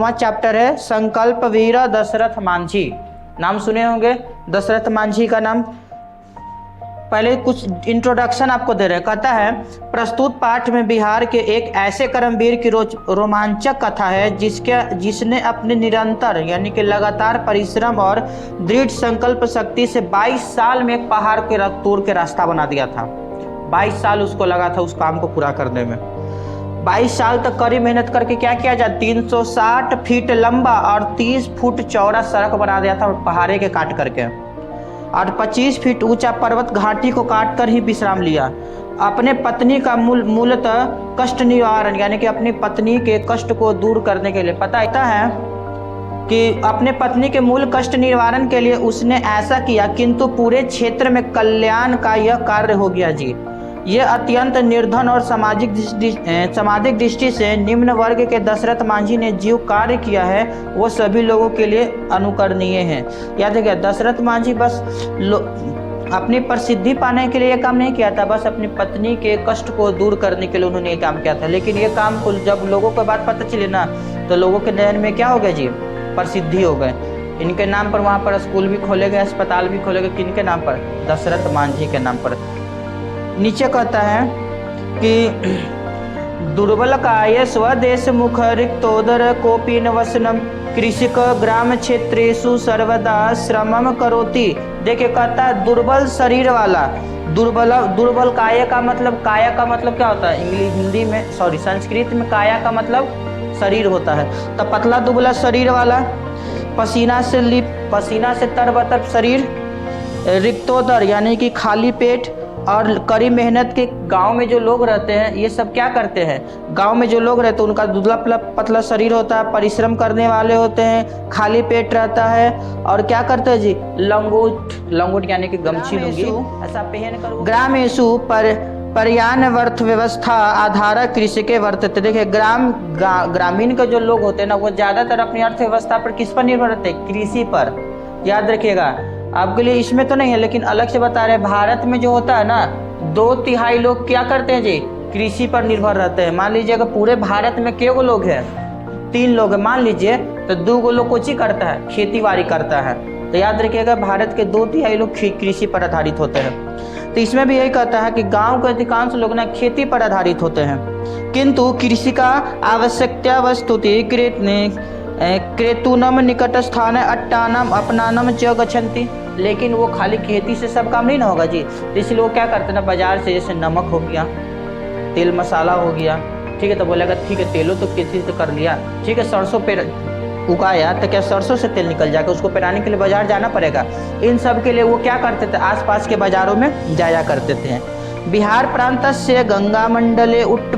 9वां chapter है संकल्प वीर दशरथ मांझी। नाम सुने होंगे दशरथ मांझी का नाम। पहले कुछ इंट्रोडक्शन आपको दे रहे हैं। कहता है प्रस्तुत पाठ में बिहार के एक ऐसे कर्मवीर की रोमांचक कथा है जिसने अपने निरंतर यानी कि लगातार परिश्रम और दृढ़ संकल्प शक्ति से 22 साल में एक पहाड़ के तोड़ के रास्ता बना दिया था। 22 साल उसको लगा था उस काम को पूरा करने में। 22 साल तक कड़ी मेहनत करके क्या किया जाए, 360 फीट लंबा और 30 फुट चौड़ा सड़क बना दिया था पहाड़े के काट करके, और 25 फीट ऊंचा पर्वत घाटी को काट कर ही विश्राम लिया। अपने पत्नी का मूलतः कष्ट निवारण यानी कि अपनी पत्नी के कष्ट को दूर करने के लिए, पता है कि अपने पत्नी के मूल कष्ट निवारण के लिए उसने ऐसा किया, किंतु पूरे क्षेत्र में कल्याण का यह कार्य हो गया जी। यह अत्यंत निर्धन और सामाजिक दृष्टि से निम्न वर्ग के दशरथ मांझी ने जो कार्य किया है वो सभी लोगों के लिए अनुकरणीय है। याद रखिए दशरथ मांझी बस अपनी प्रसिद्धि पाने के लिए ये काम नहीं किया था, बस अपनी पत्नी के कष्ट को दूर करने के लिए उन्होंने ये काम किया था। लेकिन ये काम को जब लोगों को बात पता चली ना तो लोगों के नयन में क्या हो गया जी, प्रसिद्धि हो गए। इनके नाम पर वहाँ पर स्कूल भी खोले गए, अस्पताल भी खोले गए। किनके नाम पर? दशरथ मांझी के नाम पर। नीचे कहता है कि दुर्बल काय स्वदेश मुख रिक्तोदर कोपीन वसनम कृषिक ग्राम क्षेत्रेषु सर्वदा श्रमम करोति। देखिए कहता है दुर्बल शरीर वाला, दुर्बल काया का मतलब, काया का मतलब क्या होता है हिंदी में, संस्कृत में काया का मतलब शरीर होता है। तो पतला दुबला शरीर वाला, पसीना से तरबतर शरीर, रिक्तोदर यानी कि खाली पेट, और कड़ी मेहनत के गांव में जो लोग रहते हैं ये सब क्या करते हैं, गांव में जो लोग रहते हैं उनका दुबला पतला शरीर होता है, परिश्रम करने वाले होते हैं, खाली पेट रहता है, और क्या करते हैं जी, लंगोट यानी कि गमछी लुंगी ऐसा पहन कर ग्रामेषु पर्यानवर्थ व्यवस्था आधार कृषि के वर्तते। देखिए ग्रामीण के जो लोग होते हैं ना वो ज्यादातर अपनी अर्थव्यवस्था पर किस पर निर्भर रहते हैं, कृषि पर। याद रखिएगा आपके लिए इसमें तो नहीं है लेकिन अलग से बता रहे हैं, भारत में जो होता है ना 2/3 लोग क्या करते हैं जी, कृषि पर निर्भर रहते हैं। मान लीजिए अगर पूरे भारत में कितने लोग हैं, 3 लोग हैं मान लीजिए, तो 2 लोग कोची करता है, खेती बाड़ी करता है। तो याद रखिएगा भारत के 2/3 लोग कृषि पर आधारित होते हैं। तो इसमें भी यही कहता है कि गाँव के अधिकांश लोग ना खेती पर आधारित होते हैं, किंतु कृषि का आवश्यकता वस्तुति क्रेतूनम निकट स्थान अट्टानम अपनानम च गच्छन्ति। लेकिन वो खाली खेती से सब काम नहीं ना होगा जी, तो इसलिए वो क्या करते हैं ना, बाजार से जैसे नमक हो गया, तेल मसाला हो गया, ठीक है, तो बोलेगा ठीक है तेलो तो खेती तो कर लिया, ठीक है, सरसों पे उगाया तो क्या सरसों से तेल निकल जाएगा, उसको पेराने के लिए बाजार जाना पड़ेगा। इन सब के लिए वो क्या करते थे, आसपास के बाजारों में जाया करते थे। बिहार प्रांत से गंगा मंडले उट्ट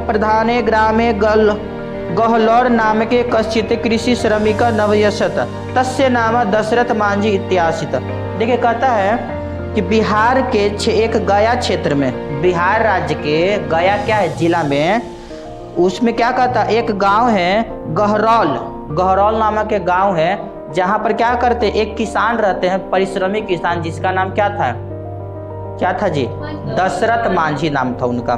प्रधाने ग्रामे गहलौर नाम के कश्चित कृषि श्रमिक नवयसत तस्य नाम दशरथ मांझी इत्यासित। देखिए कहता है कि बिहार के एक गया क्षेत्र में, बिहार राज्य के गया क्या है जिला में, उसमें क्या कहता है एक गांव है गहरौल नामक एक गांव है, जहां पर क्या करते एक किसान रहते हैं, परिश्रमी किसान, जिसका नाम क्या था जी, दशरथ मांझी नाम था उनका।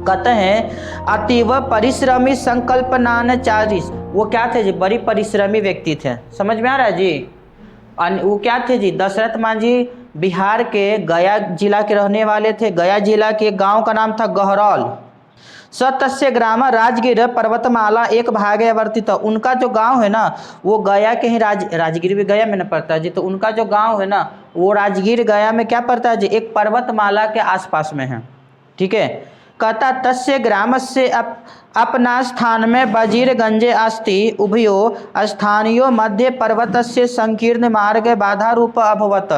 कहते हैं अतीव परिश्रमी संकल्पनाचारिस, वो क्या थे जी, बड़ी परिश्रमी व्यक्ति थे। समझ में आ रहा है जी, वो क्या थे जी, दशरथ मांझी बिहार के गया जिला के रहने वाले थे। गया जिला के गांव का नाम था गहरौल। सतस्य ग्राम राजगीर पर्वतमाला एक भागे वर्तित। उनका जो गांव है ना वो गया के ही राजगीर भी गया में न पड़ता है जी, तो उनका जो गांव है ना वो राजगीर गया में क्या पड़ता है जी, एक पर्वतमाला के आसपास में है, ठीक है। कहता तस्य ग्राम से अपना स्थान में वजीरगंजे अस्ति उभयो स्थानीय मध्य पर्वत से संकीर्ण मार्ग बाधा रूप अभवत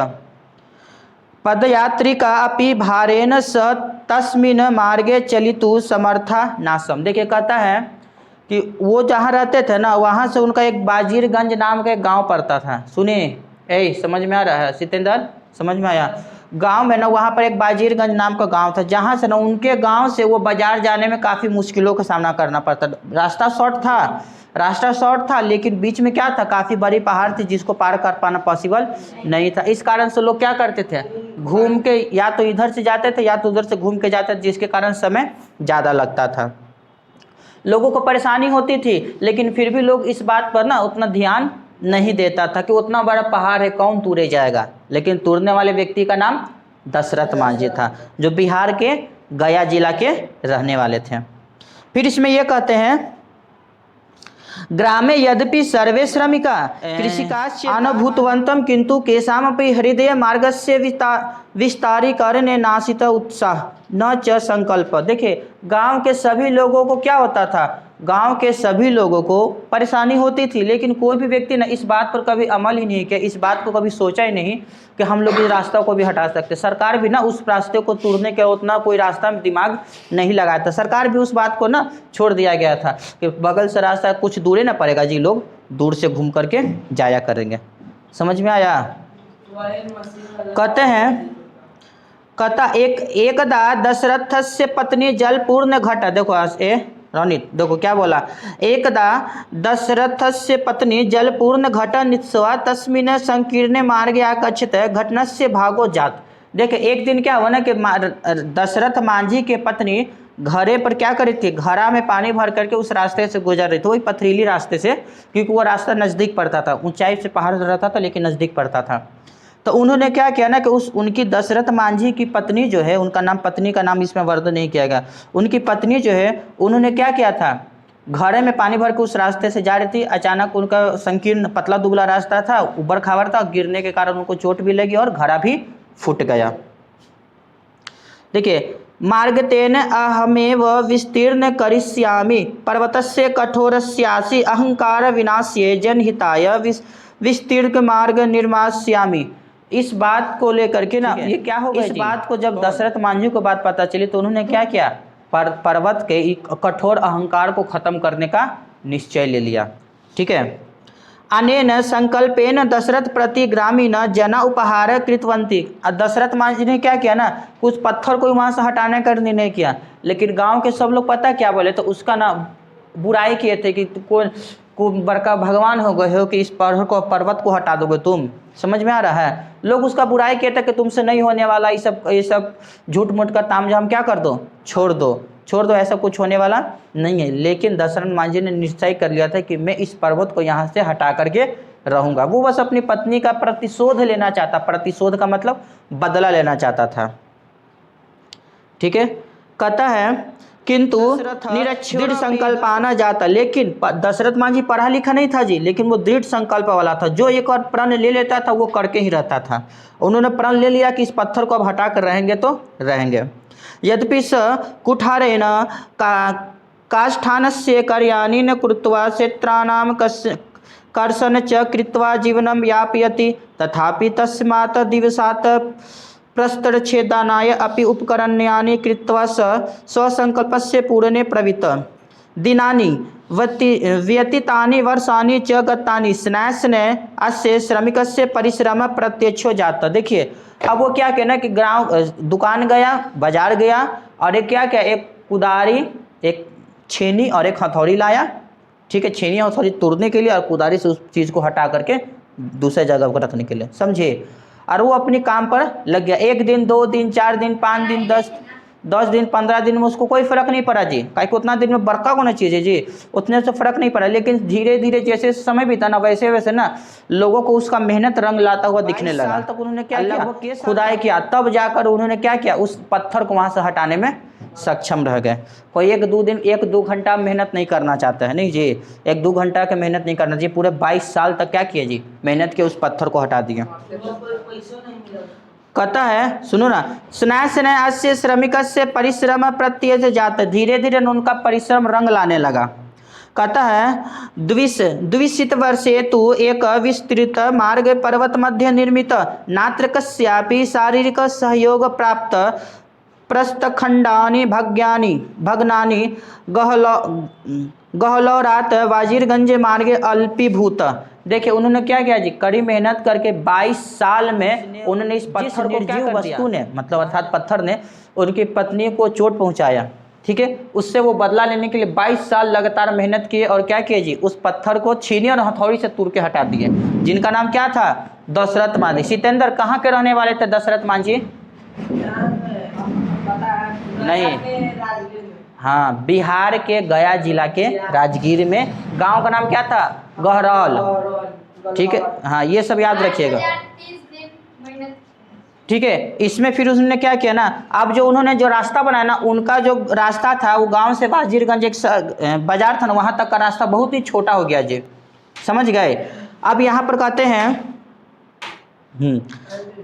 पदयात्री का अपि भारेन स तस्मिन मार्गे चलितु समर्था नासम। देखिए कहता है कि वो जहाँ रहते थे ना वहाँ से उनका एक बाजीरगंज नाम का एक गाँव पड़ता था। सुनिए समझ में आ रहा है सितेंद्र, समझ में आया? गांव में ना वहाँ पर एक बाजीरगंज नाम का गांव था, जहाँ से ना उनके गांव से वो बाजार जाने में काफ़ी मुश्किलों का सामना करना पड़ता। रास्ता शॉर्ट था लेकिन बीच में क्या था, काफ़ी बड़ी पहाड़ थी जिसको पार कर पाना पॉसिबल नहीं था। इस कारण से लोग क्या करते थे, घूम के या तो इधर से जाते थे या तो उधर से घूम के जाते थे, जिसके कारण समय ज़्यादा लगता था। लोगों को परेशानी होती थी, लेकिन फिर भी लोग इस बात पर ना उतना ध्यान नहीं देता था कि उतना बड़ा पहाड़ है कौन तूरे जाएगा। लेकिन तूरने वाले व्यक्ति का नाम दशरथ मांझी था, जो बिहार के गया जिला के रहने वाले थे। फिर इसमें यह कहते हैं, ग्रामे यद्यपि सर्वे श्रमिका कृषिकाश्च अनुभूतवन्तं किंतु केषामपि हृदय मार्गस्य विस्तारीकरणे नासित उत्साह न च संकल्प। देखिए, गांव के सभी लोगों को क्या होता था, गांव के सभी लोगों को परेशानी होती थी, लेकिन कोई भी व्यक्ति ना इस बात पर कभी अमल ही नहीं किया, इस बात को कभी सोचा ही नहीं कि हम लोग इस रास्ता को भी हटा सकते। सरकार भी ना उस रास्ते को तोड़ने का उतना कोई रास्ता में दिमाग नहीं लगाया था। सरकार भी उस बात को ना छोड़ दिया गया था कि बगल से रास्ता कुछ दूर ना पड़ेगा जी, लोग दूर से घूम करके जाया करेंगे। समझ में आया? कहते हैं, कथा एकदा दशरथस्य पत्नी जलपूर्ण घट, देखो रोनित देखो क्या बोला, एकदा दशरथस्य पत्नी जलपूर्ण घट नित्स्वा तस्मिन् संकीर्णे मार्गे आगच्छत घटनस्य भागो जात। देखिए, एक दिन क्या हुआ ना कि दशरथ मांझी के पत्नी घरे पर क्या करी थी, घड़ा में पानी भर करके उस रास्ते से गुजर रही थी, वही पथरीली रास्ते से, क्योंकि वो रास्ता नज़दीक पड़ता था, ऊंचाई से पहाड़ रहता था लेकिन नज़दीक पड़ता था। तो उन्होंने क्या किया ना कि उनकी दशरथ मांझी की पत्नी जो है, उनका नाम, पत्नी का नाम इसमें वर्णन नहीं किया गया, उनकी पत्नी जो है उन्होंने क्या किया था, घड़े में पानी भर के उस रास्ते से जा रही थी। अचानक उनका संकीर्ण पतला दुबला रास्ता था, उबड़ खाबड़ था, गिरने के कारण उनको चोट भी लगी और घड़ा भी फूट गया। देखिए, मार्गतेन अहमेव विस्तीर्ण करिष्यामि पर्वतस्य कठोरस्यासि अहंकार विनाश्ये जनहिताय विस्तीर्ण मार्ग निर्मास्यामि। इस बात को लेकर के ना ये क्या होगा, इस बात को जब दशरथ मांझी को बात पता चली तो उन्होंने क्या किया, पर्वत के कठोर अहंकार को खत्म करने का निश्चय ले लिया। ठीक है। अनेन संकल्पेन दशरथ प्रति ग्रामीण जना उपहार कृतवंती। दशरथ मांझी ने क्या किया ना, कुछ पत्थर को वहाँ से हटाने का निर्णय किया, लेकिन गांव के सब लोग पता क्या बोले, तो उसका ना बुराई किए थे कि को बड़का भगवान हो गए हो कि इस पर्वत को हटा दोगे तुम। समझ में आ रहा है? लोग उसका बुराई किए थे कि तुमसे नहीं होने वाला, ये सब झूठ मूठ का तामझाम क्या कर दो, छोड़ दो, ऐसा कुछ होने वाला नहीं है। लेकिन दशरथ मांझी ने निश्चय कर लिया था कि मैं इस पर्वत को यहाँ से हटा करके रहूँगा। वो बस अपनी पत्नी का प्रतिशोध लेना चाहता, प्रतिशोध का मतलब बदला लेना चाहता था। ठीक है। कहता है किंतु दृढ़ संकल्प आना जाता, लेकिन दशरथ मांझी पढ़ा लिखा नहीं था जी, लेकिन वो दृढ़ संकल्प वाला था, जो एक और प्रण ले लेता था वो करके ही रहता था। उन्होंने प्रण ले लिया कि इस पत्थर को अब हटा कर रहेंगे तो रहेंगे। यद्यपि स कुठारेण काष्ठानस्य कार्याणि न कृत्वा क्षेत्राणां कर्षण च कृत्वा जीवनं यापयति, तथापि तस्मात् दिवसात् प्रस्तरछेदनाय अपि उपकरण्यानि कृत्वा स्वसंकल्पस्य पूरणे प्रवृत्त। दिनानि व्यतीतानि वर्षाणि च गतानि स्नैः अस्य श्रमिकस्य परिश्रम प्रत्यक्षो जाता। देखिए, अब वो क्या कहना कि गाँव दुकान गया, बाजार गया, और एक क्या क्या, एक कुदारी, एक छेनी और एक हथौड़ी लाया। ठीक है, छेनी हथौड़ी तोड़ने के लिए और कुदारी से उस चीज़ को हटा करके दूसरे जगह को रखने के लिए, समझे। और वो अपने काम पर लग गया। 1 दिन 2 दिन 4 दिन 5 दिन 10 दिन 15 दिन में उसको कोई फर्क नहीं पड़ा जी, काहे कि उतना दिन में बड़का होना चाहिए जी, उतने से फर्क नहीं पड़ा। लेकिन धीरे धीरे जैसे समय बीता ना, वैसे वैसे ना लोगों को उसका मेहनत रंग लाता हुआ दिखने लगा। साल तक उन्होंने क्या किया, खुदाई किया, तब जाकर उन्होंने क्या किया, उस पत्थर को वहाँ से हटाने में सक्षम रह गए। कोई 1-2 घंटा मेहनत नहीं करना चाहता है, नहीं जी, 1-2 घंटा का मेहनत नहीं करना चाहिए, पूरे 22 साल तक क्या किया जी, मेहनत के उस पत्थर को हटा दिया। कहता है, सुनो ना, स्नैः अस्य श्रमिकस्य परिश्रम प्रत्यक्ष जात, धीरे धीरे उनका परिश्रम रंग लाने लगा। कहता है द्विशित वर्षे तु एक विस्तृत मार्ग पर्वत मध्य निर्मित, नात्र कस्यापि शारीरिक सहयोग प्राप्त, प्रस्थखंडानि भग्नानि गहलौरात वाजिरगंज मार्गे अल्पीभूत। देखिए, उन्होंने क्या किया जी, कड़ी मेहनत करके 22 साल में उन्होंने इस पत्थर को, निर्जीव वस्तु ने, मतलब अर्थात पत्थर ने उनकी पत्नी को चोट पहुंचाया। ठीक है, उससे वो बदला लेने के लिए 22 साल लगातार मेहनत किए और क्या किए जी, उस पत्थर को छीनी और हथौड़ी से तोड़ के हटा दिए, जिनका नाम क्या था, दशरथ मांझी। सितेंद्र, कहाँ के रहने वाले थे दशरथ मांझी? नहीं, हाँ, बिहार के गया जिला के राजगीर में गांव का नाम क्या था? गहरौल। ठीक है, हाँ, ये सब याद रखिएगा। ठीक है, इसमें फिर उसने क्या किया ना, अब जो उन्होंने जो रास्ता बनाया ना, उनका जो रास्ता था वो गांव से वाजीरगंज एक बाजार था ना, वहां तक का रास्ता बहुत ही छोटा हो गया जी, समझ गए। अब यहाँ पर कहते हैं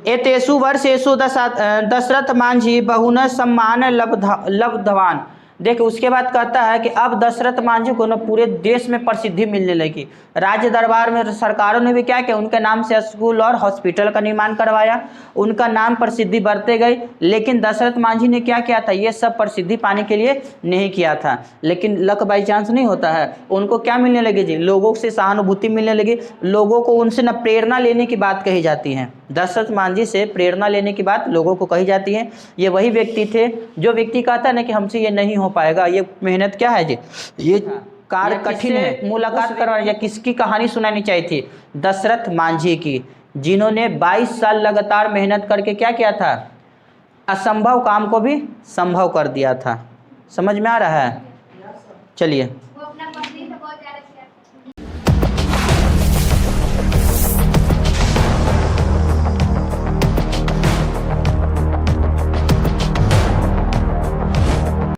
एतेषु वर्षेषु दशरथ मांझी बहुन सम्मान लब्धवान। देख, उसके बाद कहता है कि अब दशरथ मांझी को ना पूरे देश में प्रसिद्धि मिलने लगी। राज्य दरबार में सरकारों ने भी क्या किया, उनके नाम से स्कूल और हॉस्पिटल का निर्माण करवाया, उनका नाम प्रसिद्धि बढ़ते गई। लेकिन दशरथ मांझी ने क्या किया था, ये सब प्रसिद्धि पाने के लिए नहीं किया था, लेकिन लक बाई चांस नहीं होता है, उनको क्या मिलने लगी जी, लोगों से सहानुभूति मिलने लगी, लोगों को उनसे न प्रेरणा लेने की बात कही जाती है। दशरथ मांझी से प्रेरणा लेने की बात लोगों को कही जाती है। ये वही व्यक्ति थे जो व्यक्ति कहता है ना कि हमसे ये नहीं हो पाएगा, ये मेहनत क्या है जी, ये कार्य कठिन है, मुलाकात करवानी या किसकी कहानी सुनानी चाहिए थी, दशरथ मांझी की, जिन्होंने 22 साल लगातार मेहनत करके क्या किया था, असंभव काम को भी संभव कर दिया था। समझ में आ रहा है? चलिए।